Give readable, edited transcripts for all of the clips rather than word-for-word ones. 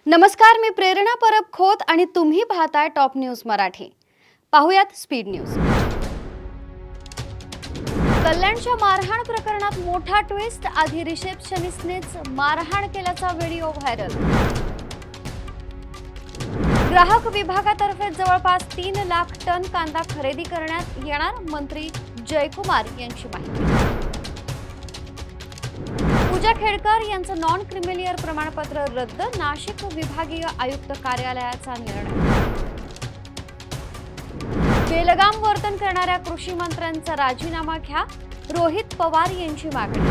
नमस्कार, मी प्रेरणा परब खोत आणि तुम्ही पाहताय टॉप न्यूज मराठी। पाहुयात स्पीड न्यूज। कल्याणच्या मारहाण प्रकरणात मोठा ट्विस्ट। आधी रिसेप्शनिस्टनेच मारहाण केल्याचा व्हिडिओ व्हायरल। ग्राहक विभागातर्फे जवळपास 3 लाख टन कांदा खरेदी करण्यात येणार, मंत्री जयकुमार यांची माहिती। पूजा खेडकर यांचं नॉन क्रिमिलियर प्रमाणपत्र रद्द, नाशिक विभागीय आयुक्त कार्यालयाचा निर्णय। बेलगाम वर्तन करणाऱ्या कृषी मंत्र्यांचा राजीनामा घ्या, रोहित पवार यांची मागणी।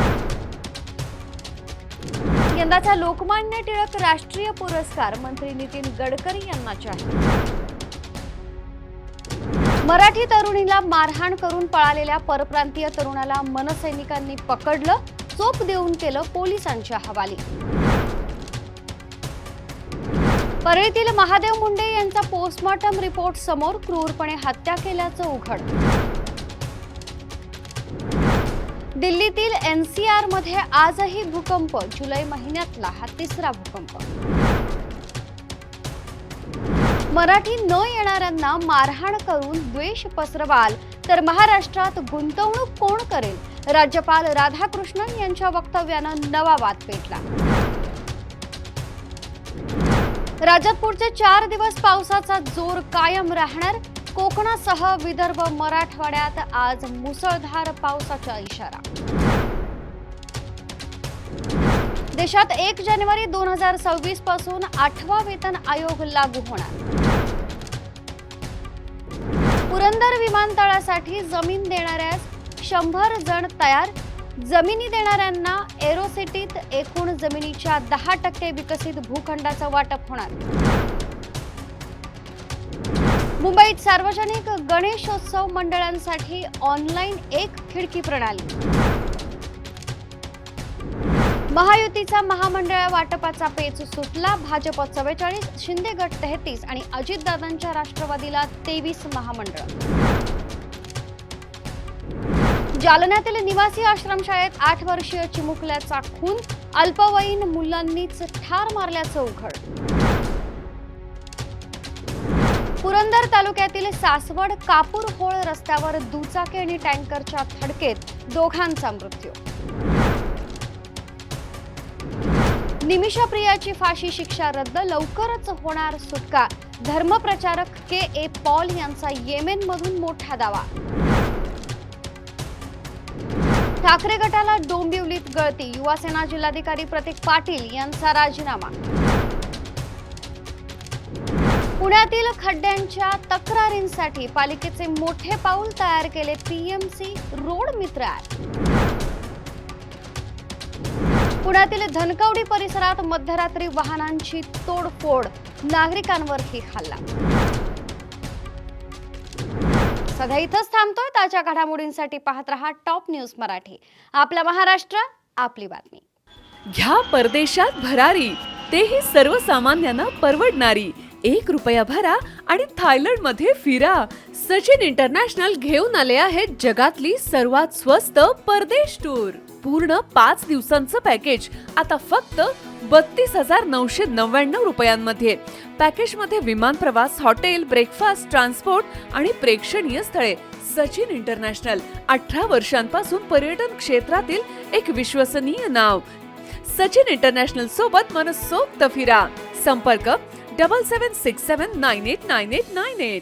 यंदाचा लोकमान्य टिळक राष्ट्रीय पुरस्कार मंत्री नितीन गडकरी यांना जाहीर। मराठी तरुणीला मारहाण करून पळालेल्या परप्रांतीय तरुणाला मनसैनिकांनी पकडलं, चोप देऊन केलं पोलिसांच्या हवाली। परळीतील महादेव मुंडे यांचा पोस्टमॉर्टम रिपोर्ट समोर, क्रूरपणे हत्या केल्याचं उघड। दिल्लीतील एनसीआर मध्ये आजही भूकंप, जुलै महिन्यातला हा 3रा भूकंप। मराठी न येणाऱ्यांना मारहाण करून द्वेष पसरवाल तर महाराष्ट्रात गुंतवणूक कोण करेल? राज्यपाल राधाकृष्णन यांच्या वक्तव्यानं नवा वाद पेटला। राज्यात पुढचे 4 दिवस पावसाचा जोर कायम राहणार, कोकणासह विदर्भ मराठवाड्यात आज मुसळधार पावसाचा इशारा। देशात 1 जानेवारी 2026 पासून 8वा वेतन आयोग लागू होणार। पुरंदर विमानतळासाठी जमीन देणाऱ्यास 100 जण तयार, जमिनी देणाऱ्यांना एरोसिटीत एकूण जमिनीच्या 10% विकसित भूखंडाचं वाटप होणार। मुंबईत सार्वजनिक गणेशोत्सव मंडळांसाठी ऑनलाईन 1 खिडकी प्रणाली। महायुतीचा महामंडळ वाटपाचा पेच सुटला, भाजप 44, शिंदे गट 33 आणि अजितदादांच्या राष्ट्रवादीला 23 महामंडळ। जालन्यातील निवासी आश्रमशाळेत 8 वर्षीय चिमुकल्याचा खून, अल्पवयीन मुलांनीच ठार मारल्याचं उघड। पुरंदर तालुक्यातील सासवड कापूरहोळ रस्त्यावर दुचाकी आणि टँकरच्या धडकेत दोघांचा मृत्यू। निमिषा प्रियाची फाशी शिक्षा रद्द, लवकरच होणार सुटका, धर्मप्रचारक के.ए. पॉल यांचा येमेनमधून मोठा दावा। ठाकरे गटाला डोंबिवलीत गळती, युवासेना जिल्हाधिकारी प्रतीक पाटील यांचा राजीनामा। पुण्यातील खड्ड्यांच्या तक्रारींसाठी पालिकेचे मोठे पाऊल, तयार केले पीएमसी रोड मित्र ॲप। पुण्यातील धनकवडी परिसरात मध्यरात्री वाहनांची तोडफोड, नागरिकांवरही हल्ला। सध्या इथंच थांबतोय। ताज्या घडामोडींसाठी पाहत रहा टॉप न्यूज मराठी। आपला महाराष्ट्र, आपली बातमी। घ्या परदेशात भरारी, तेही सर्वसामान्यांना परवडणारी। 1 रुपया भरा आणि थायलंड मध्ये फिरा। सचिन इंटरनॅशनल घेऊन आले आहेत जगातली सर्वात स्वस्त परदेश टूर। पूर्ण 5 दिवसांचं पॅकेज आता फक्त 32,999 रुपयांमध्ये। पॅकेजमध्ये विमान प्रवास, हॉटेल, ब्रेकफास्ट, ट्रान्सपोर्ट आणि प्रेक्षणीय स्थळे। सचिन इंटरनॅशनल 18 वर्षांपासून पर्यटन क्षेत्रातील एक विश्वसनीय नाव। सचिन इंटरनॅशनल सोबत मनसोक्त फिरा। संपर्क 7767989898।